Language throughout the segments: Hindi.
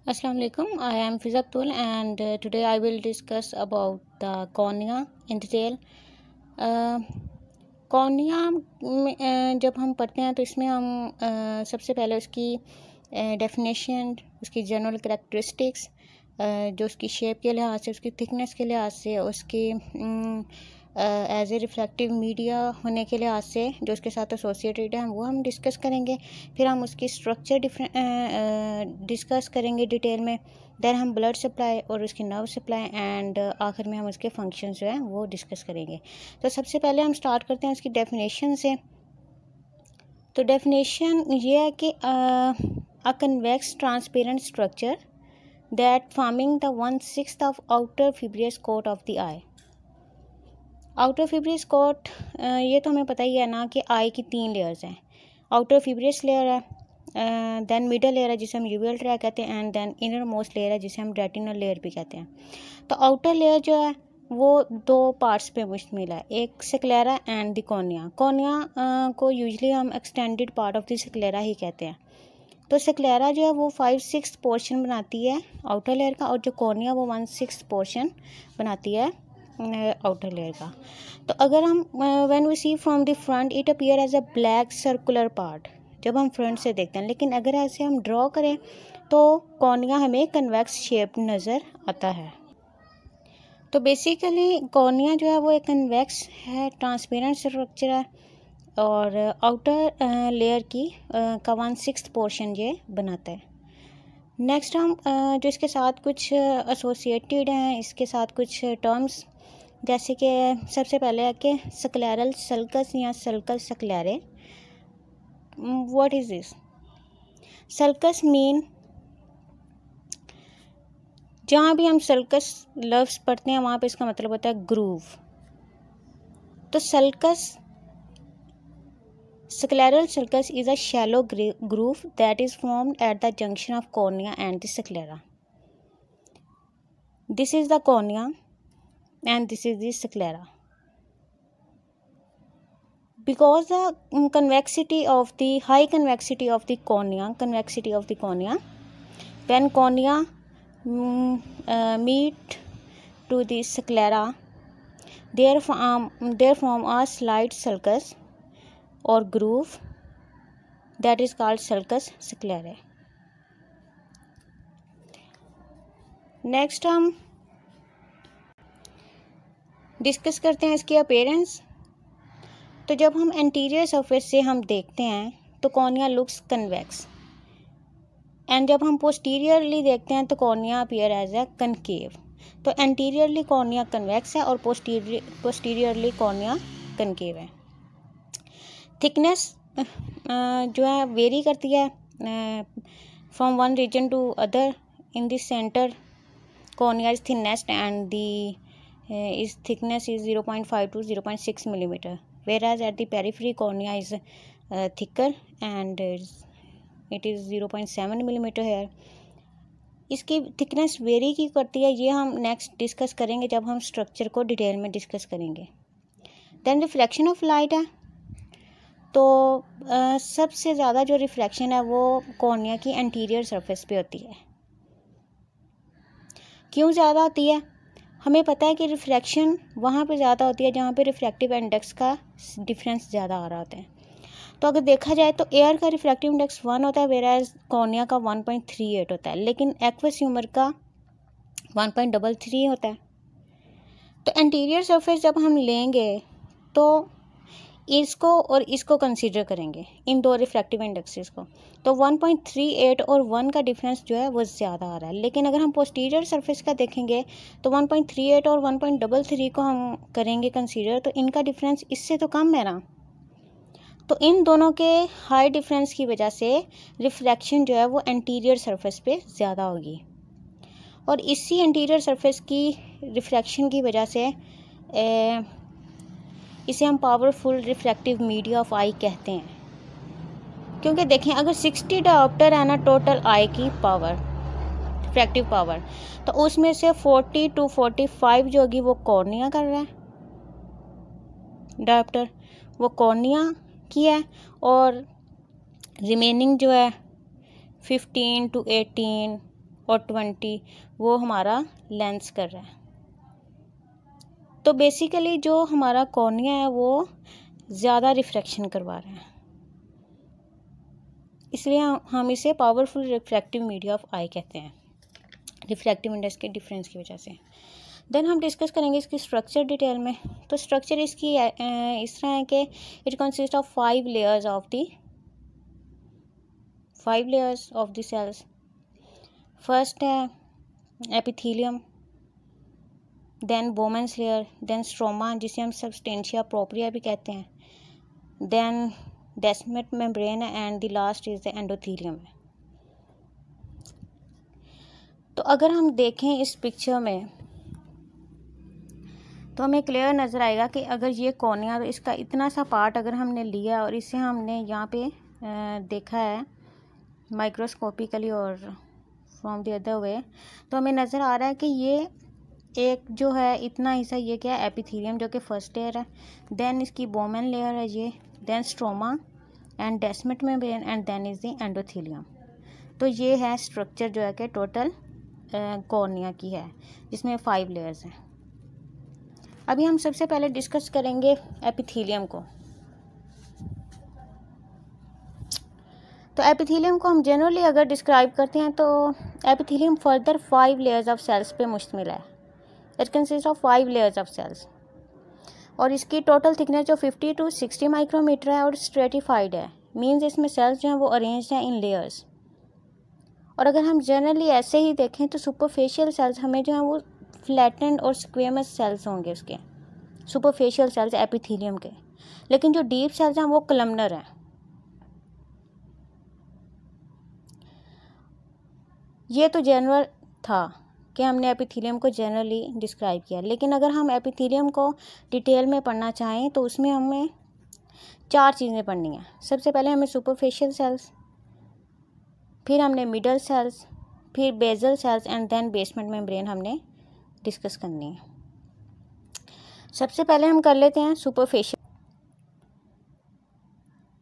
Assalamu alaikum. I am Fizabtul and today I will discuss about the cornea in detail. Cornea जब हम पढ़ते हैं तो इसमें हम सबसे पहले उसकी डेफिनेशन, उसकी जनरल करैक्टरिस्टिक्स, जो उसकी शेप के लिहाज से, उसकी थिकनेस के लिहाज से, उसकी एज ए रिफ्लेक्टिव मीडिया होने के लिहाज से जो उसके साथ एसोसिएटेड है वो हम डिस्कस करेंगे। फिर हम उसकी स्ट्रक्चर डिस्कस करेंगे डिटेल में। देन हम ब्लड सप्लाई और उसकी नर्व सप्लाई एंड आखिर में हम उसके फंक्शन जो हैं वो डिस्कस करेंगे। तो सबसे पहले हम स्टार्ट करते हैं उसकी डेफिनेशन से। तो डेफिनेशन ये है कि a convex transparent structure that forming the 1/6 of outer fibrous coat of the eye. Outer fibrous coat ये तो हमें पता ही है ना कि आई की 3 लेयर्स हैं। आउटर फिब्रियस लेयर है, देन मिडल लेयर है जिसे हम यूवियल ट्रैक कहते हैं, and then inner most layer है जिसे हम रेटिनल लेयर भी कहते हैं। तो आउटर लेयर जो है वो 2 पार्ट्स पे मुश्तमिल है, एक sclera and the cornea. Cornea को यूजली हम extended part of the sclera ही कहते हैं। तो स्क्लेरा जो है वो 5/6 पोर्शन बनाती है आउटर लेयर का, और जो कॉर्निया वो 1/6 पोर्शन बनाती है आउटर लेयर का। तो अगर हम when we see from the front it appear as a black circular part, जब हम फ्रंट से देखते हैं। लेकिन अगर ऐसे हम ड्रॉ करें तो कॉर्निया हमें कन्वेक्स शेप नज़र आता है। तो बेसिकली कॉर्निया जो है वो एक कन्वेक्स है, ट्रांसपेरेंट स्ट्रक्चर है, और आउटर लेयर की का 1/6 पोर्शन ये बनाता है। नेक्स्ट हम जो इसके साथ कुछ एसोसिएटेड हैं, इसके साथ कुछ टर्म्स, जैसे कि सबसे पहले है कि स्क्लेरल सल्कस या sulcal sclerae. What is this? Sulcus mean, जहाँ भी हम सल्कस लफ्ज़ पढ़ते हैं वहाँ पे इसका मतलब होता है ग्रूव। तो sulcus, scleral sulcus is a shallow groove that is formed at the junction of cornea and the sclera. This is the cornea and this is the sclera. Because the convexity of the high convexity of the cornea, when cornea meet to the sclera, there form a slight sulcus or groove that is called sulcus sclerae. Next हम डिस्कस करते हैं इसकी अपीयरेंस। तो जब हम एंटीरियर सरफेस से हम देखते हैं तो कॉर्निया लुक्स कन्वेक्स, एंड जब हम पोस्टीरियरली देखते हैं तो cornea appear as a concave. तो एंटीरियरली कॉर्निया कन्वेक्स है और पोस्टीरियरली कॉर्निया कनकेव है। थिकनेस जो है वेरी करती है from one region to other. In this centre cornea is thinnest and the its thickness is 0.5 to 0.6 millimeter, whereas at the periphery cornea is thicker and it is 0.7 millimeter here. इसकी थिकनेस वेरी की करती है, ये हम नेक्स्ट डिस्कस करेंगे जब हम स्ट्रक्चर को डिटेल में डिस्कस करेंगे। देन रिफ्लेक्शन ऑफ लाइट है। तो सबसे ज़्यादा जो रिफ्लेक्शन है वो कॉर्निया की एंटीरियर सरफेस पे होती है। क्यों ज़्यादा होती है? हमें पता है कि रिफ्रैक्शन वहाँ पे ज़्यादा होती है जहाँ पे रिफ्रैक्टिव इंडेक्स का डिफरेंस ज़्यादा आ रहा होता है। तो अगर देखा जाए तो एयर का रिफ्रैक्टिव इंडेक्स 1 होता है, वेराज कॉर्निया का 1.38 होता है, लेकिन एक्वस ह्यूमर का 1.33 होता है। तो एंटीरियर सरफेस जब हम लेंगे तो इसको और इसको कंसीडर करेंगे, इन 2 रिफ्रैक्टिव इंडेक्सेस को, तो 1.38 और 1 का डिफरेंस जो है वो ज़्यादा आ रहा है। लेकिन अगर हम पोस्टीरियर सरफेस का देखेंगे तो 1.38 और 1.33 को हम करेंगे कंसीडर, तो इनका डिफरेंस इससे तो कम है ना। तो इन दोनों के हाई डिफरेंस की वजह से रिफ्लेक्शन जो है वो एंटीरियर सरफेस पे ज़्यादा होगी, और इसी एंटीरियर सरफेस की रिफ्लेक्शन की वजह से इसे हम पावरफुल रिफ्लेक्टिव मीडिया ऑफ आई कहते हैं। क्योंकि देखें, अगर 60 डायोप्टर है ना टोटल आई की पावर, रिफ्लेक्टिव पावर, तो उसमें से 40 to 45 जो होगी वो कॉर्निया कर रहा है, डायोप्टर वो कॉर्निया की है, और रिमेनिंग जो है 15 to 18 और 20 वो हमारा लेंस कर रहा है। तो बेसिकली जो हमारा कॉर्निया है वो ज़्यादा रिफ्रैक्शन करवा रहा है, इसलिए हम इसे पावरफुल रिफ्रैक्टिव मीडिया ऑफ आई कहते हैं, रिफ्रैक्टिव इंडेक्स के डिफरेंस की वजह से। देन हम डिस्कस करेंगे इसकी स्ट्रक्चर डिटेल में। तो स्ट्रक्चर इसकी इस तरह है कि it consist of 5 layers of the cells. First है epithelium, then Bowman's layer, then stroma जिसे हम सब्सटेंशिया प्रोप्रिया भी कहते हैं, then Descemet membrane and the last is the endothelium. तो अगर हम देखें इस पिक्चर में तो हमें क्लियर नज़र आएगा कि अगर ये कॉर्निया, तो इसका इतना सा पार्ट अगर हमने लिया और इसे हमने यहाँ पे देखा है माइक्रोस्कोपिकली और फ्रॉम द अदर वे, तो हमें नज़र आ रहा है कि ये एक जो है इतना हिस्सा ये क्या है एपिथेलियम जो कि फर्स्ट लेयर है, देन इसकी बोमेन लेयर है ये, then stroma and Descemet membrane and then is the endothelium. तो ये है स्ट्रक्चर जो है कि टोटल कॉर्निया की है, जिसमें 5 लेयर्स हैं। अभी हम सबसे पहले डिस्कस करेंगे एपिथेलियम को। तो एपिथेलियम को हम जनरली अगर डिस्क्राइब करते हैं तो epithelium further 5 layers of cells पे मुश्तमिल है। It consist of 5 layers of cells और इसकी टोटल थिकनेस जो 50 to 60 माइक्रोमीटर है और स्ट्रेटिफाइड है, मींस इसमें सेल्स जो हैं वो अरेंज हैं इन लेयर्स। और अगर हम जनरली ऐसे ही देखें तो सुपरफिशियल सेल्स हमें जो है वो फ्लैटेंड और स्क्वेमस सेल्स होंगे उसके, सुपरफिशियल सेल्स एपिथेलियम के, लेकिन जो डीप सेल्स हैं वो कलमनर हैं। ये तो जनरल था कि हमने एपिथेलियम को जनरली डिस्क्राइब किया, लेकिन अगर हम एपिथेलियम को डिटेल में पढ़ना चाहें तो उसमें हमें 4 चीज़ें पढ़नी हैं। सबसे पहले हमें सुपरफिशियल सेल्स, फिर हमने मिडल सेल्स, फिर basal cells and then basement membrane हमने डिस्कस करनी है। सबसे पहले हम कर लेते हैं सुपरफिशियल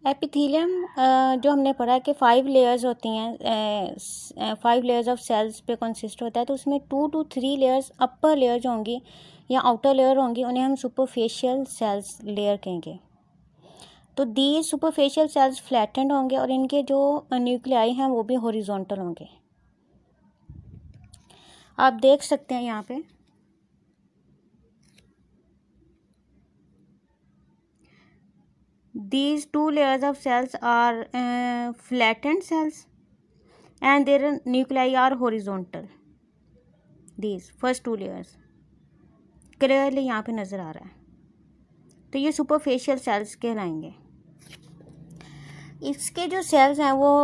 एपिथेलियम। जो हमने पढ़ा है कि 5 लेयर्स होती हैं, 5 लेयर्स ऑफ सेल्स पे कंसिस्ट होता है, तो उसमें 2 to 3 लेयर्स अपर लेयर्स होंगी या आउटर लेयर होंगी, उन्हें हम सुपरफिशियल सेल्स लेयर कहेंगे। तो दी सुपरफिशियल सेल्स फ्लैटेंड होंगे और इनके जो न्यूक्लियाई हैं वो भी हॉरिजॉन्टल होंगे। आप देख सकते हैं यहाँ पे these 2 layers of cells are flattened cells and their nuclei are horizontal. These first 2 layers clearly यहाँ पे नज़र आ रहा है, तो ये सुपरफिशियल सेल्स कहलाएंगे। इसके जो सेल्स हैं वो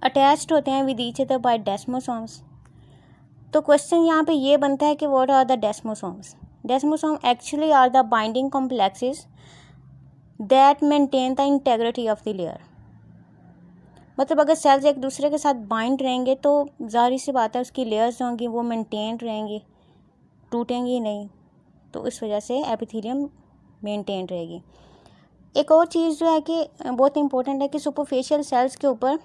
अटैच्ड होते हैं with each other by desmosomes. तो क्वेश्चन यहाँ पे ये बनता है कि what are the desmosomes. Desmosome actually are the binding complexes that maintain the integrity of the layer. मतलब अगर सेल्स एक दूसरे के साथ बाइंड रहेंगे तो जाहिर सी बात है उसकी लेयर्स होंगी वो मेंटेन रहेंगी, टूटेंगी नहीं, तो इस वजह से एपिथेलियम मेंटेन रहेगी। एक और चीज़ जो है कि बहुत इंपॉर्टेंट है कि सुपरफिशियल सेल्स के ऊपर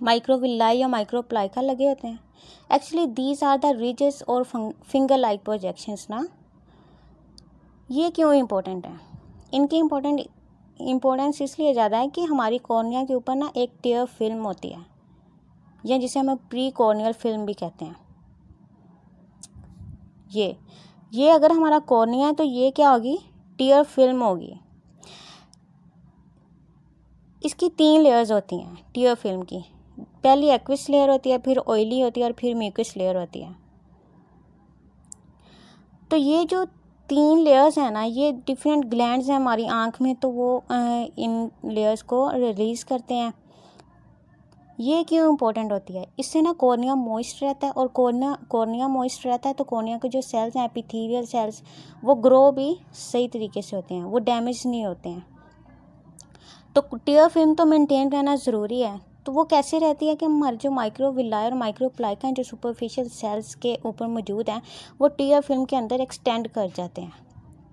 माइक्रोविलाई या माइक्रोप्लाइका लगे होते हैं। Actually these are the ridges और फिंगर लाइक प्रोजेक्शंस ना। ये क्यों इम्पोर्टेंट है? इनकी इम्पोर्टेंस इसलिए ज़्यादा है कि हमारी कॉर्निया के ऊपर ना एक टेयर फिल्म होती है, या जिसे हम प्री कॉर्नियल फिल्म भी कहते हैं। ये अगर हमारा कॉर्निया है तो ये क्या होगी? टेयर फिल्म होगी। इसकी 3 लेयर्स होती हैं टेयर फिल्म की। पहली एक्विस लेयर होती है, फिर ऑयली होती है और फिर म्यूकस लेयर होती है। तो ये जो 3 लेयर्स हैं ना, ये डिफरेंट ग्लैंड्स हैं हमारी आँख में, तो वो इन लेयर्स को रिलीज़ करते हैं। ये क्यों इम्पोर्टेंट होती है? इससे ना कॉर्निया मॉइस्ट रहता है, और कॉर्निया मॉइस्ट रहता है तो कॉर्निया के जो सेल्स हैं एपिथेलियल सेल्स वो ग्रो भी सही तरीके से होते हैं, वो डैमेज नहीं होते हैं। तो टेयर फिल्म तो मेंटेन रहना ज़रूरी है। तो वो कैसे रहती है कि हमारे जो माइक्रोविलाई और माइक्रोप्लाइका हैं जो सुपरफिशियल सेल्स के ऊपर मौजूद हैं वो टेयर फिल्म के अंदर एक्सटेंड कर जाते हैं,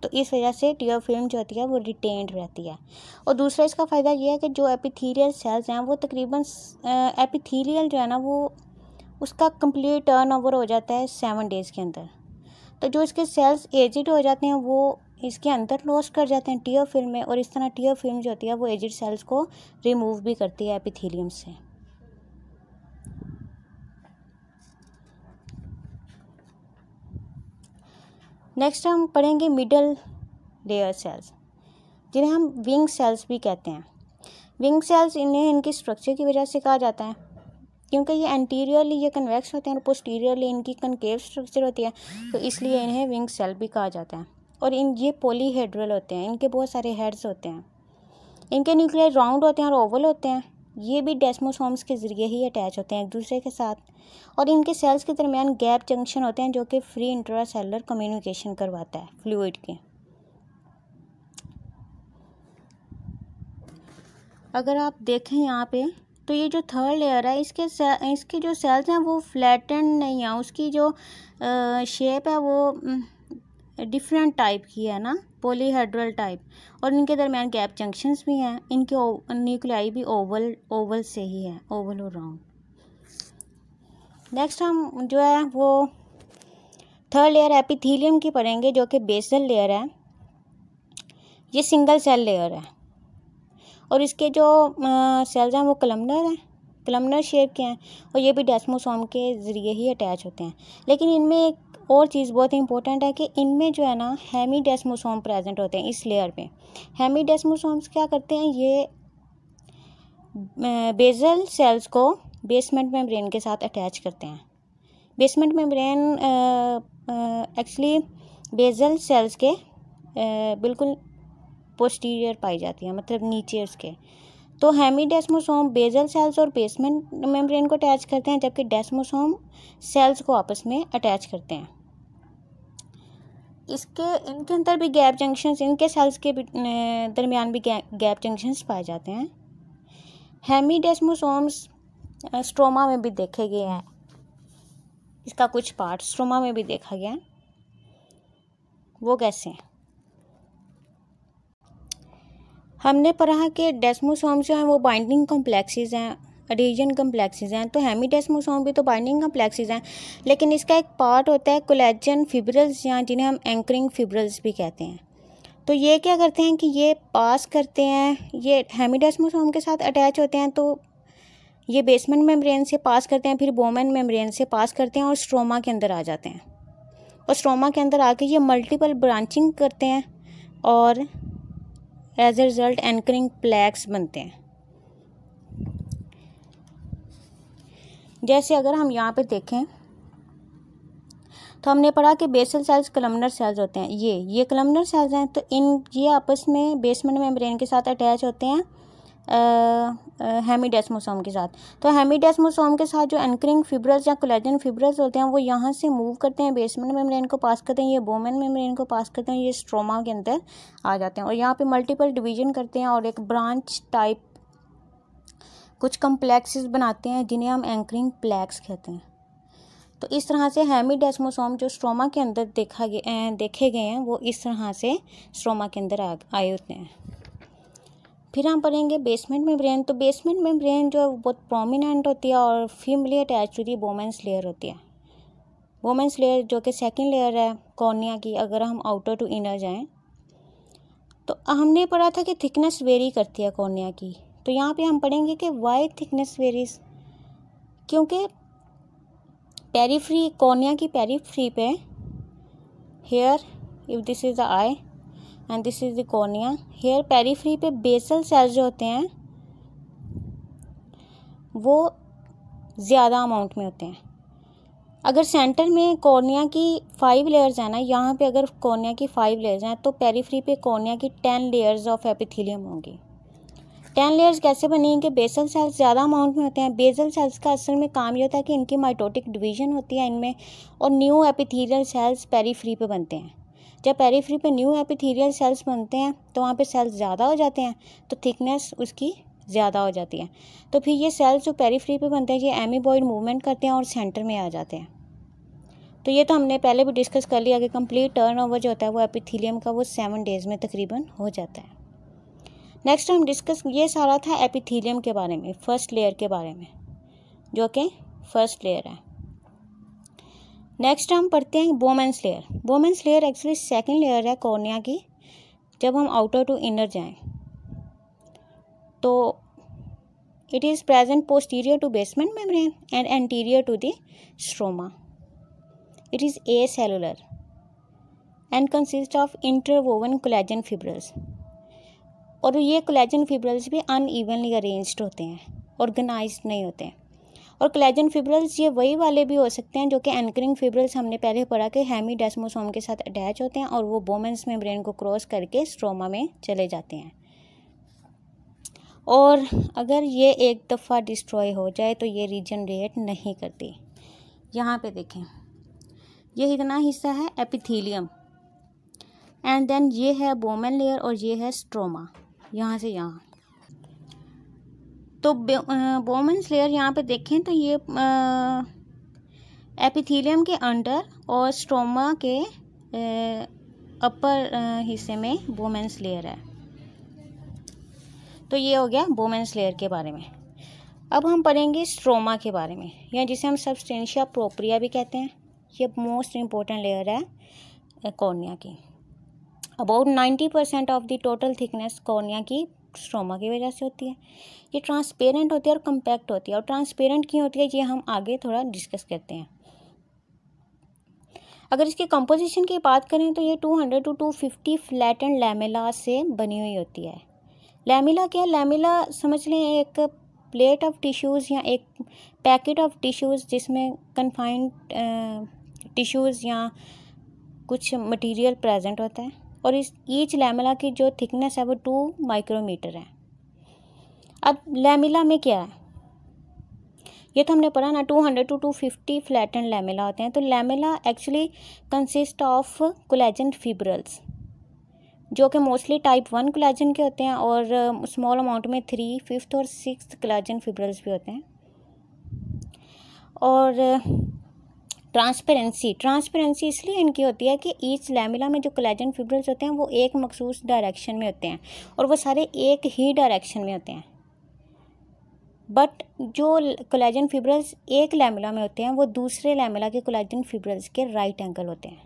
तो इस वजह से टेयर फिल्म जो होती है वो रिटेन्ड रहती है। और दूसरा इसका फ़ायदा ये है कि जो एपिथेलियल सेल्स हैं वो तकरीबन एपिथेलियल जो है ना वो उसका कंप्लीट टर्नओवर हो जाता है 7 डेज़ के अंदर। तो जो इसके सेल्स एजिड हो जाते हैं वो इसके अंदर लॉस कर जाते हैं टियर फिल्म में, और इस तरह टियर फिल्म जो होती है वो एजिड सेल्स को रिमूव भी करती है एपिथेलियम से। नेक्स्ट हम पढ़ेंगे मिडल लेयर सेल्स, जिन्हें हम विंग सेल्स भी कहते हैं। विंग सेल्स इन्हें इनकी स्ट्रक्चर की वजह से कहा जाता है, क्योंकि ये एंटीरियरली ये कन्वेक्स होते हैं और पोस्टीरियरली इनकी कनकेव स्ट्रक्चर होती है, तो इसलिए इन्हें विंग सेल भी कहा जाता है। और ये पॉलीहेड्रल होते हैं, इनके बहुत सारे हेड्स होते हैं, इनके न्यूक्लियाई राउंड होते हैं और ओवल होते हैं। ये भी डेस्मोसोम्स के ज़रिए ही अटैच होते हैं एक दूसरे के साथ, और इनके सेल्स के दरमियान गैप जंक्शन होते हैं जो कि फ्री इंट्रासेलुलर कम्युनिकेशन करवाता है फ्लूइड के। अगर आप देखें यहाँ पे तो ये जो थर्ड लेयर है इसके जो सेल्स हैं वो फ्लैटेंड नहीं है, उसकी जो शेप है वो डिफरेंट टाइप की है ना, पॉलीहेड्रल टाइप, और इनके दरमियान गैप जंक्शंस भी हैं। इनके न्यूक्लियाई भी ओवल से ही है, ओवल और राउंड। नेक्स्ट हम जो है वो थर्ड लेयर एपिथेलियम की पढ़ेंगे, जो कि बेसल लेयर है। ये सिंगल सेल लेयर है और इसके जो सेल्स हैं वो कलमनर हैं, कलमनर शेप के हैं, और ये भी डेस्मोसोम के ज़रिए ही अटैच होते हैं। लेकिन इनमें एक और चीज़ बहुत इंपॉर्टेंट है कि इनमें जो है ना हेमीडेस्मोसोम प्रेजेंट होते हैं इस लेयर पे। हेमीडेस्मोसोम्स क्या करते हैं, ये बेसल सेल्स को बेसमेंट मेम्ब्रेन के साथ अटैच करते हैं। Basement membrane actually basal cells के बिल्कुल पोस्टीरियर पाई जाती है, मतलब नीचे उसके। तो हेमीडेस्मोसोम बेसल सेल्स और बेसमेंट मेम्ब्रेन को अटैच करते हैं, जबकि डेस्मोसोम सेल्स को आपस में अटैच करते हैं। इनके अंदर भी गैप जंक्शंस, इनके सेल्स के दरमियान भी गैप जंक्शंस पाए जाते हैं। हेमीडेस्मोसोम्स स्ट्रोमा में भी देखे गए हैं, इसका कुछ पार्ट स्ट्रोमा में भी देखा गया है। वो कैसे हैं? हमने पढ़ा कि डेस्मोसोम्स जो हैं वो बाइंडिंग कॉम्प्लेक्सेस हैं, एडिशन कॉम्प्लेक्सेस हैं। तो हेमीडेस्मोसोम भी तो बाइंडिंग कॉम्प्लेक्सेस हैं, लेकिन इसका एक पार्ट होता है कोलेजन फिब्रिल्स, या जिन्हें हम एंकरिंग फिब्रिल्स भी कहते हैं। तो ये क्या करते हैं कि ये पास करते हैं, ये हेमीडेस्मोसोम के साथ अटैच होते हैं, तो ये बेसमेंट मेम्ब्रेन से पास करते हैं, फिर बोमेन मेम्ब्रेन से पास करते हैं और स्ट्रोमा के अंदर आ जाते हैं। और स्ट्रोमा के अंदर आके ये मल्टीपल ब्रांचिंग करते हैं और as a result anchoring plaques बनते हैं। जैसे अगर हम यहाँ पे देखें तो हमने पढ़ा कि बेसल सेल्स कलमनर सेल्स होते हैं। ये कलमनर सेल्स हैं, तो ये आपस में बेसमेंट मेम्ब्रेन के साथ अटैच होते हैं हेमीडेस्मोसोम के साथ। तो हेमीडेस्मोसोम के साथ जो एंकरिंग फिब्रिल्स या कोलेजन फिब्रिल्स होते हैं वो यहाँ से मूव करते हैं, बेसमेंट मेम्ब्रेन को पास करते हैं, ये बोमेन मेम्ब्रेन को पास करते हैं, ये स्ट्रोमा के अंदर आ जाते हैं और यहाँ पे मल्टीपल डिवीजन करते हैं और एक ब्रांच टाइप कुछ कम्प्लेक्सेस बनाते हैं जिन्हें हम एंकरिंग प्लेक्स कहते हैं। तो इस तरह से हेमीडेस्मोसोम जो स्ट्रोमा के अंदर देखे गए हैं वो इस तरह से स्ट्रोमा के अंदर आए होते हैं। फिर हम पढ़ेंगे बेसमेंट मेम्ब्रेन। तो बेसमेंट मेम्ब्रेन जो बहुत प्रोमिनेंट होती है और फीमली अटैच होती है बोमेंस लेयर होती है। बोमेंस लेयर जो कि सेकंड लेयर है कॉर्निया की, अगर हम आउटर टू इनर जाएं तो हमने पढ़ा था कि थिकनेस वेरी करती है कॉर्निया की। तो यहाँ पे हम पढ़ेंगे कि वाई थिकनेस वेरीज, क्योंकि पेरीफ्री कॉर्निया की पेरीफ्री पे here if this is the eye and this is the cornea, here periphery पे बेसल सेल्स जो होते हैं वो ज़्यादा अमाउंट में होते हैं। अगर सेंटर में कॉर्निया की 5 लेयर्स हैं ना, यहाँ पे अगर कॉर्निया की 5 लेयर्स हैं तो पेरीफ्री पे कॉर्निया की 10 लेयर्स ऑफ एपिथेलियम होंगी। 10 लेयर्स कैसे बनेंगे? बेसल सेल्स ज़्यादा अमाउंट में होते हैं। बेसल सेल्स का असल में काम ये होता है कि इनकी माइटोटिक डिवीजन होती है इनमें, और न्यू एपिथेलियल सेल्स पेरीफ्री पे बनते हैं। जब पेरीफ्री पे न्यू एपिथेलियल सेल्स बनते हैं तो वहाँ पे सेल्स ज़्यादा हो जाते हैं, तो थिकनेस उसकी ज़्यादा हो जाती है। तो फिर ये सेल्स जो पेरीफ्री पे बनते हैं ये एमीबॉइड मूवमेंट करते हैं और सेंटर में आ जाते हैं। तो ये तो हमने पहले भी डिस्कस कर लिया कि कंप्लीट टर्नओवर जो होता है वो एपिथेलियम का वो 7 डेज़ में तकरीबन हो जाता है। नेक्स्ट हम डिस्कस, ये सारा था एपिथेलियम के बारे में, फर्स्ट लेयर के बारे में, जो कि फर्स्ट लेयर है। नेक्स्ट हम पढ़ते हैं Bowman's layer. Bowman's layer actually second layer है कॉर्निया की। जब हम आउटर टू इनर जाएं तो it is present posterior to basement membrane and anterior to the stroma. It is acellular and consist of interwoven collagen fibrils. और ये कोलेजन फिब्रिल्स भी अनइवनली अरेंज्ड होते हैं, ऑर्गेनाइज्ड नहीं होते हैं। और कोलेजन फिब्रिल्स ये वही वाले भी हो सकते हैं जो कि एंकरिंग फिब्रिल्स हमने पहले पढ़ा कि हेमीडेस्मोसोम के साथ अटैच होते हैं और वो बोमेंस मेम्ब्रेन को क्रॉस करके स्ट्रोमा में चले जाते हैं। और अगर ये एक दफ़ा डिस्ट्रॉय हो जाए तो ये रीजनरेट नहीं करती। यहाँ पे देखें, ये इतना हिस्सा है एपिथेलियम एंड देन ये है बोमेन लेयर और ये है स्ट्रोमा, यहाँ से यहाँ। तो बोमेंस लेयर यहाँ पे देखें तो ये एपिथेलियम के अंडर और स्ट्रोमा के अपर हिस्से में बोमेंस लेयर है। तो ये हो गया बोमेंस लेयर के बारे में। अब हम पढ़ेंगे स्ट्रोमा के बारे में, या जिसे हम सबस्टेंशिया प्रोप्रिया भी कहते हैं। ये मोस्ट इम्पोर्टेंट लेयर है कॉर्निया की। About 90% of the total thickness cornea की स्ट्रोमा की वजह से होती है। ये ट्रांसपेरेंट होती है और कम्पैक्ट होती है। और ट्रांसपेरेंट क्यों होती है ये हम आगे थोड़ा डिस्कस करते हैं। अगर इसकी कंपोजिशन की बात करें तो ये 200 to 250 फ्लैटेंड लैमेला से बनी हुई होती है। लैमिला क्या है? लैमिला समझ लें एक प्लेट ऑफ टिश्यूज़ या एक पैकेट ऑफ टिश्यूज़ जिसमें कन्फाइंड टिश्यूज़ या कुछ मटेरियल प्रेजेंट होता है। और इस ईच लैमिला की जो थिकनेस है वो 2 माइक्रोमीटर है। अब लैमिला में क्या है ये तो हमने पढ़ा ना, 200 to 250 फ्लैटेंड लैमिला होते हैं। तो lamella actually consist of collagen fibrils जो कि मोस्टली टाइप 1 कोलेजन के होते हैं और स्मॉल अमाउंट में 3, 5th और 6th कोलेजन फिब्रिल्स भी होते हैं। और ट्रांसपेरेंसी इसलिए इनकी होती है कि ईच लैमिला में जो कोलेजन फिब्रिल्स होते हैं वो एक मखसूस डायरेक्शन में होते हैं और वो सारे एक ही डायरेक्शन में होते हैं। बट जो कोलेजन फिब्रिल्स एक लैमिला में होते हैं वो दूसरे लैमिला के कोलेजन फिब्रिल्स के राइट एंगल होते हैं।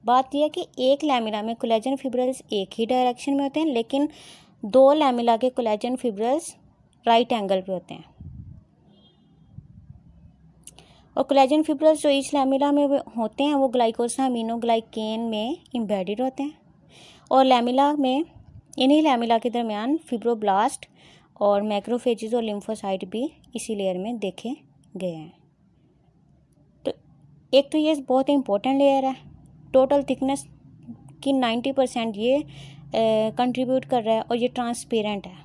बात यह है कि एक लैमिला में कोलेजन फिब्रिल्स एक ही डायरेक्शन में होते हैं लेकिन 2 लैमिला के कोलेजन फिब्रिल्स राइट एंगल पे होते हैं। और कोलेजन फिब्रिल्स जो ईच लैमिला में होते हैं वो ग्लाइकोसामिनोग्लाइकेन में एम्बेडेड होते हैं। और लैमिला में इन्हीं लैमिला के दरमियान फिब्रोब्लास्ट और मैक्रोफेजेस और लिम्फोसाइट भी इसी लेयर में देखे गए हैं। तो एक तो ये बहुत इंपॉर्टेंट लेयर है, टोटल थिकनेस की 90% ये कंट्रीब्यूट कर रहा है और ये ट्रांसपेरेंट है।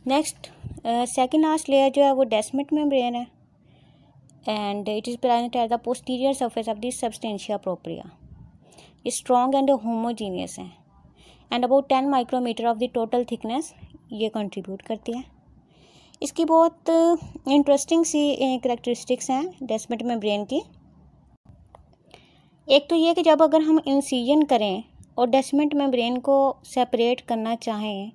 नेक्स्ट सेकेंड लास्ट लेयर जो है वो डेस्मेट मेम्ब्रेन है and it is present at the posterior surface of the substantia propria. ये स्ट्रॉन्ग एंड होमोजीनियस है and about 10 micrometre of the total thickness ये कंट्रीब्यूट करती है। इसकी बहुत इंटरेस्टिंग सी करैक्टरिस्टिक्स हैं डेस्मेट मेम्ब्रेन की। एक तो ये कि जब अगर हम इंसिजन करें और डेस्मेट मेम्ब्रेन को सेपरेट करना चाहें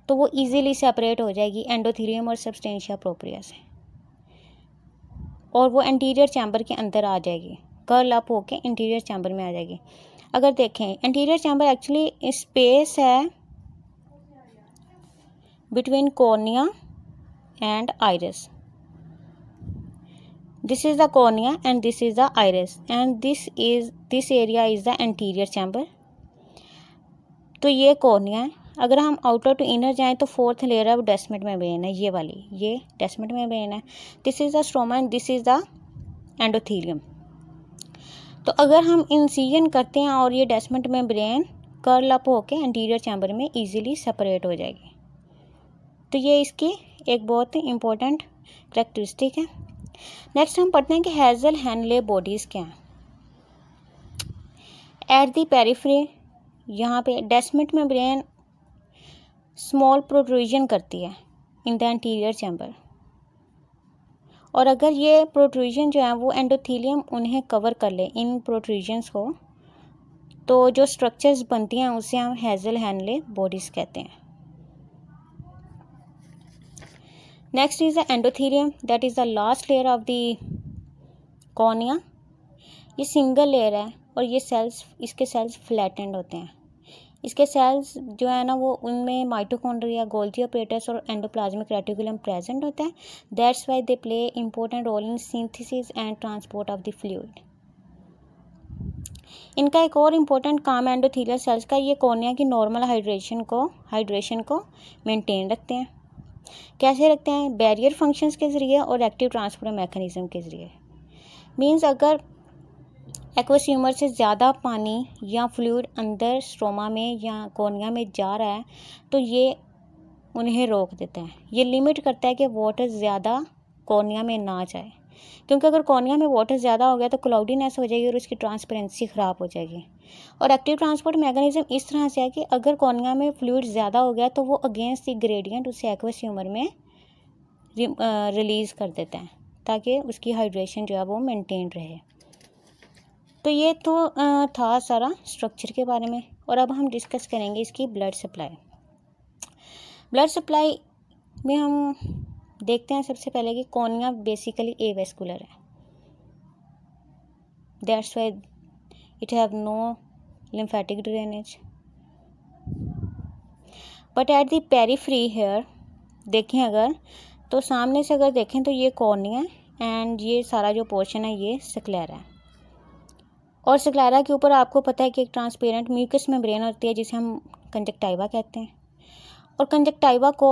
तो वो इजीली सेपरेट हो जाएगी एंडोथेलियम और सबस्टेंशिया प्रोप्रिया से और वो एंटीरियर चैम्बर के अंदर आ जाएगी, कर्ल अप होके इंटीरियर चैम्बर में आ जाएगी। अगर देखें इंटीरियर चैम्बर एक्चुअली स्पेस है between cornea and iris. This is the cornea and this is the iris and this area is the anterior chamber। तो ये कॉर्निया है। अगर हम आउटर टू इनर जाएं तो 4th लेयर है वो डेस्मेट मेम्ब्रेन है, ये वाली, ये डेस्मेट मेम्ब्रेन है। This is the stroma and this is the endothelium. तो अगर हम इंसिजन करते हैं और ये डेस्मेट मेम्ब्रेन कर्ल अप होके एंटीरियर चैम्बर में इजीली सेपरेट हो जाएगी। तो ये इसकी एक बहुत ही इम्पोर्टेंट करैक्टरिस्टिक है। नेक्स्ट हम पढ़ते हैं कि हेज़ल हैनले बॉडीज़ क्या हैं। एट द पेरिफेरी यहाँ पे डेस्मेट मेम्ब्रेन स्मॉल प्रोट्रूजन करती है इन द एंटीरियर चैम्बर और अगर ये प्रोट्रूजन जो है वो एंडोथेलियम उन्हें कवर कर ले, इन प्रोट्रूजन्स को, तो जो स्ट्रक्चर्स बनती हैं उसे हम हेज़ल हैनले बॉडीज़ कहते हैं। Next is the endothelium, that is the last layer of the cornea. ये सिंगल लेयर है और ये सेल्स, इसके सेल्स फ्लैटेंड होते हैं। इसके सेल्स जो है ना वो उनमें माइटोकॉन्ड्रिया, गोल्गी ऑपरेटस और एंडोप्लाज्मिक रेटिकुलम प्रेजेंट होता है। That's why they play important role in synthesis and transport of the fluid. इनका एक और इम्पोर्टेंट काम एंडोथीलियल सेल्स का, ये कॉर्निया की नॉर्मल हाइड्रेशन को मेंटेन रखते हैं। कैसे रखते हैं? बैरियर फंक्शंस के ज़रिए और एक्टिव ट्रांसपोर्ट मैकेनिज्म के ज़रिए। मींस अगर एक्वस ह्यूमर से ज़्यादा पानी या फ्लूइड अंदर स्ट्रोमा में या कॉर्निया में जा रहा है तो ये उन्हें रोक देता है। ये लिमिट करता है कि वाटर ज़्यादा कॉर्निया में ना जाए, क्योंकि अगर कॉर्निया में वाटर ज़्यादा हो गया तो क्लाउडीनेस हो जाएगी और उसकी ट्रांसपेरेंसी ख़राब हो जाएगी। और एक्टिव ट्रांसपोर्ट मैकेनिज्म इस तरह से है कि अगर कॉर्निया में फ्लूइड ज़्यादा हो गया तो वो अगेंस्ट द ग्रेडियंट उसे एक्वस ह्यूमर में रिलीज़ कर देता है ताकि उसकी हाइड्रेशन जो है वो मेंटेन रहे। तो ये तो था सारा स्ट्रक्चर के बारे में। और अब हम डिस्कस करेंगे इसकी ब्लड सप्लाई। ब्लड सप्लाई में हम देखते हैं सबसे पहले कि कॉर्निया बेसिकली एवेस्कुलर है। That's why it have no lymphatic drainage. But at the periphery here देखें अगर, तो सामने से अगर देखें तो ये कॉर्निया एंड ये सारा जो पोर्शन है ये स्क्लेरा है। और स्क्लेरा के ऊपर आपको पता है कि एक ट्रांसपेरेंट म्यूकस मेम्ब्रेन होती है जिसे हम कंजक्टाइवा कहते हैं। और कंजक्टाइवा को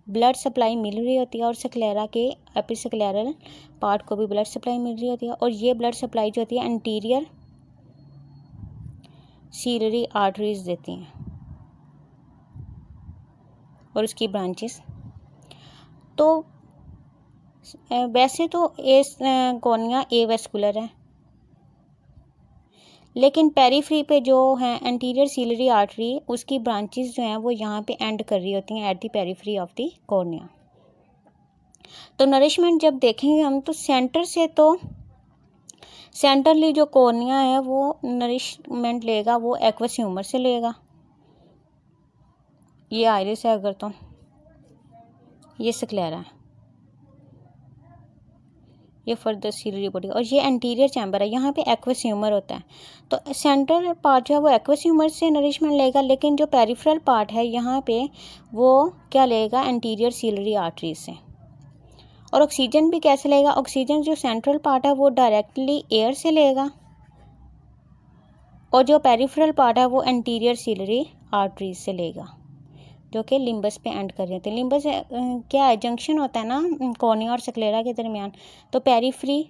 ब्लड सप्लाई मिल रही होती है और स्क्लेरा के एपिस्क्लेरल पार्ट को भी ब्लड सप्लाई मिल रही होती है। और ये ब्लड सप्लाई जो होती है एंटीरियर सीलरी आर्टरीज देती हैं और उसकी ब्रांचेस। तो वैसे तो कॉर्निया एवेस्कुलर है, लेकिन पेरिफेरी पे जो है एंटीरियर सीलरी आर्टरी, उसकी ब्रांचेस जो हैं वो यहाँ पे एंड कर रही होती हैं eight the periphery of the cornea. तो नरिशमेंट जब देखेंगे हम तो सेंटरली जो कॉर्निया है वो नरिशमेंट लेगा वो एक्वस ह्यूमर से लेगा। ये आइरिस है अगर, तो ये स्क्लेरा है, ये फर्दर सीलरी बॉडी, और ये एंटीरियर चैम्बर है, यहाँ पे एक्वस ह्यूमर होता है। तो सेंट्रल पार्ट जो है वो एक्वस ह्यूमर से नरिशमेंट लेगा, लेकिन जो पेरिफेरल पार्ट है यहाँ पे वो क्या लेगा? एंटीरियर सीलरी आर्टरी से। और ऑक्सीजन भी कैसे लेगा? ऑक्सीजन जो सेंट्रल पार्ट है वो डायरेक्टली एयर से लेगा और जो पेरिफेरल पार्ट है वो एंटीरियर सीलरी आर्टरीज से लेगा जो कि लिम्बस पे एंड कर रहे थे। लिम्बस क्या है? जंक्शन होता है ना कॉर्निया और स्क्लेरा के दरमियान। तो पेरिफेरी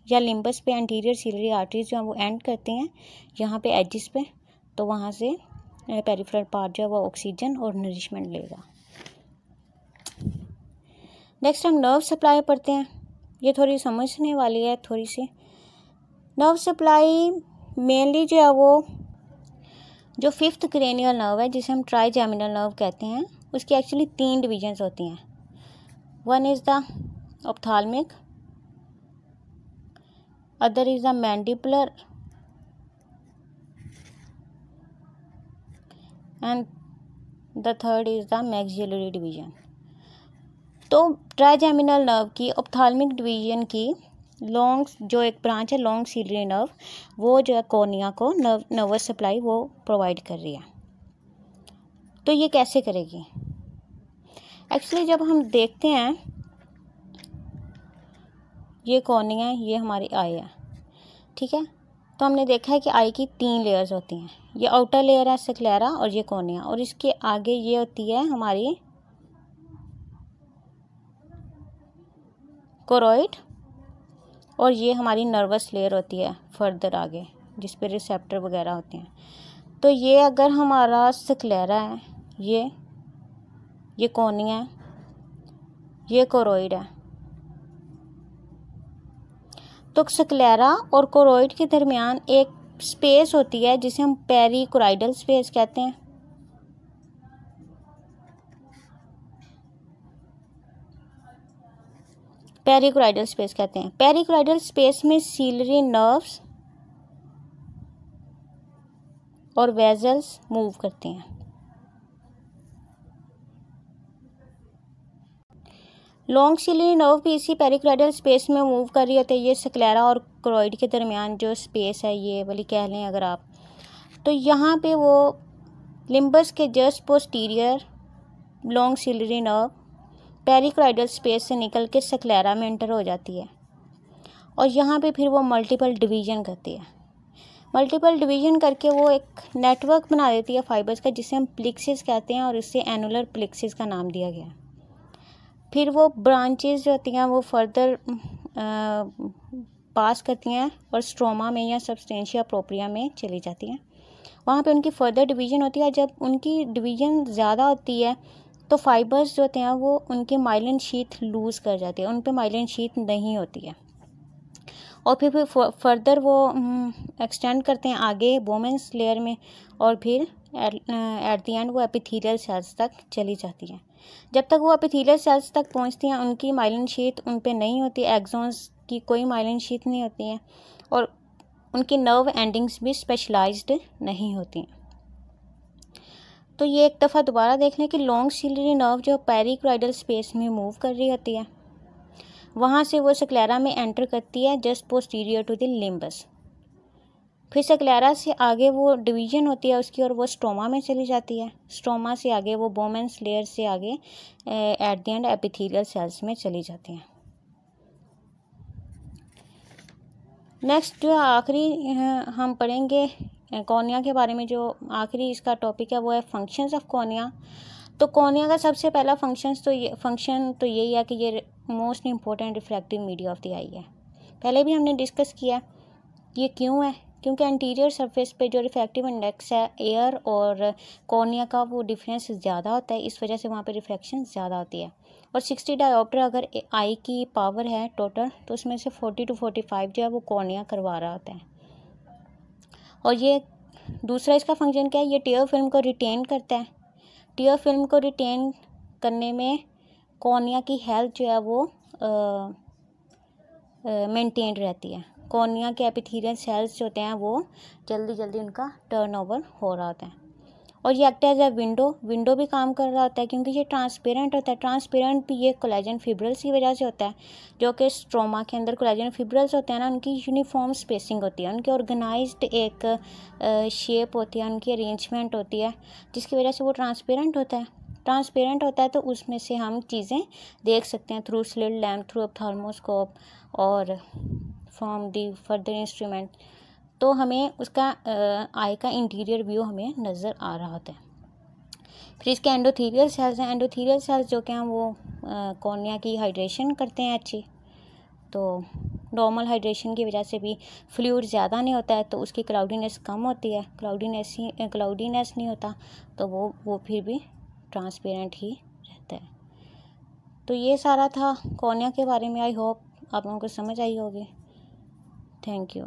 या लिम्बस पे एंटीरियर सीलरी आर्टरीज जो है वो एंड करते हैं यहाँ पे एजिस पे। तो वहाँ से पेरिफेरल पार्ट जो है वो ऑक्सीजन और नरिशमेंट लेगा। नेक्स्ट हम नर्व सप्लाई पढ़ते हैं। ये थोड़ी समझने वाली है थोड़ी सी। नर्व सप्लाई मेनली जो है वो जो फिफ्थ क्रेनियल नर्व है जिसे हम ट्राइजेमिनल नर्व कहते हैं, उसकी एक्चुअली 3 डिविजन्स होती हैं। One is the ophthalmic, other is the mandibular and the third is the maxillary division. तो ट्राइजेमिनल नर्व की ऑप्थाल्मिक डिवीजन की लॉन्ग जो एक ब्रांच है लॉन्ग सीलरी नर्व, वो जो है कॉर्निया को नर्वस सप्लाई वो प्रोवाइड कर रही है। तो ये कैसे करेगी? एक्चुअली जब हम देखते हैं ये कॉर्निया है, ये हमारी आई है, ठीक है। तो हमने देखा है कि आई की 3 लेयर्स होती हैं। ये आउटर लेयर है स्क्लेरा और ये कॉर्निया, और इसके आगे ये होती है हमारी कोरोइड, और ये हमारी नर्वस लेयर होती है फर्दर आगे जिस पे रिसेप्टर वगैरह होते हैं। तो ये अगर हमारा स्क्लेरा है, ये कॉर्निया है, ये कोरोइड है। तो स्क्लेरा और कोरोइड के दरमियान एक स्पेस होती है जिसे हम पेरिकोराइडल स्पेस कहते हैं। पेरिकोराइडल स्पेस कहते हैं। पेरिकोराइडल स्पेस में सीलरी नर्व्स और वेजल्स मूव करते हैं। लॉन्ग सिलियरी नर्व भी इसी पेरिक्राइडल स्पेस में मूव कर रही होती है। ये स्क्लेरा और क्रोइड के दरमियान जो स्पेस है, ये वाली कह लें अगर आप, तो यहाँ पे वो लिम्बस के just posterior long ciliary nerve perichoroidal space से निकल के स्क्लेरा में एंटर हो जाती है और यहाँ पे फिर वो मल्टीपल डिवीजन करती है। मल्टीपल डिवीजन करके वो एक नेटवर्क बना देती है फाइबर्स का, जिसे हम प्लिक्सिस कहते हैं और इससे एनुलर प्लिक्सिस का नाम दिया गया। फिर वो ब्रांचेस जो होती हैं वो फर्दर पास करती हैं और स्ट्रोमा में या सब्सटेंशिया प्रोप्रिया में चली जाती हैं। वहाँ पे उनकी फर्दर डिवीजन होती है। जब उनकी डिवीजन ज़्यादा होती है तो फाइबर्स जो होते हैं वो उनके माइलिन शीथ लूज़ कर जाती है, उन पे माइलिन शीथ नहीं होती है और फिर फर्दर वो एक्सटेंड करते हैं आगे बोमेंस लेयर में और फिर एट द एंड वो एपिथेलियल सेल्स तक चली जाती हैं। जब तक वो एपिथेलियल सेल्स तक पहुंचती हैं उनकी माइलिन शीथ उन पे नहीं होती, एक्सॉन्स की कोई माइलिन शीथ नहीं होती है और उनकी नर्व एंडिंग्स भी स्पेशलाइज्ड नहीं होती हैं। तो ये एक दफ़ा दोबारा देख लें कि लॉन्ग सिलियरी नर्व जो पेरिक्राइडल स्पेस में मूव कर रही होती है, वहाँ से वो स्क्लेरा में एंटर करती है just posterior to the limbus. फिर स्क्लेरा से आगे वो डिवीजन होती है उसकी और वो स्ट्रोमा में चली जाती है। स्ट्रोमा से आगे वो बोमेंस लेयर से आगे at the end epithelial cells में चली जाती हैं। नेक्स्ट जो आखिरी हम पढ़ेंगे कॉर्निया के बारे में, जो आखिरी इसका टॉपिक है वो है फंक्शंस ऑफ कॉर्निया। तो कॉर्निया का सबसे पहला फंक्शन तो यही है कि ये most important refractive media of the eye है। पहले भी हमने डिस्कस किया ये क्यों है, क्योंकि एंटीरियर सरफेस पे जो रिफ्रैक्टिव इंडेक्स है एयर और कॉर्निया का वो डिफरेंस ज़्यादा होता है, इस वजह से वहाँ पे रिफ्रैक्शन ज़्यादा होती है। और 60 डायोप्टर अगर आई की पावर है टोटल तो उसमें से 40 to 45 जो है वो कॉर्निया करवा रहा होता है। और ये दूसरा इसका फंक्शन क्या है, ये टीयर फिल्म को रिटेन करता है। टीयर फिल्म को रिटेन करने में कॉर्निया की हेल्थ जो है वो मेंटेन रहती है। कॉर्निया के एपिथेलियल सेल्स जो होते हैं वो जल्दी उनका टर्नओवर हो रहा होता है। और ये एक्ट एज ए विंडो भी काम कर रहा होता है, क्योंकि ये ट्रांसपेरेंट होता है। ट्रांसपेरेंट भी ये कोलेजन फिब्रिल्स की वजह से होता है, जो कि स्ट्रोमा के अंदर कोलेजन फिब्रिल्स होते हैं ना, उनकी यूनिफॉर्म स्पेसिंग होती है, उनकी ऑर्गेनाइज्ड एक शेप होती है, उनकी अरेंजमेंट होती है, जिसकी वजह से वो ट्रांसपेरेंट होता है। तो उसमें से हम चीज़ें देख सकते हैं through slit lamp, through ophthalmoscope और फ्रॉम दी फर्दर इंस्ट्रूमेंट। तो हमें उसका आई का इंटीरियर व्यू हमें नज़र आ रहा होता है। फिर इसके एंडोथेलियल सेल्स हैं। एंडोथेलियल सेल्स जो कि हैं वो कॉर्निया की हाइड्रेशन करते हैं अच्छी। तो नॉर्मल हाइड्रेशन की वजह से भी फ्लूइड ज़्यादा नहीं होता है तो उसकी क्लाउडीनेस कम होती है। क्लाउडीनेस नहीं होता तो वो फिर भी ट्रांसपेरेंट ही रहता है। तो ये सारा था कॉर्निया के बारे में। आई होप आप लोगों को समझ आई होगी। Thank you.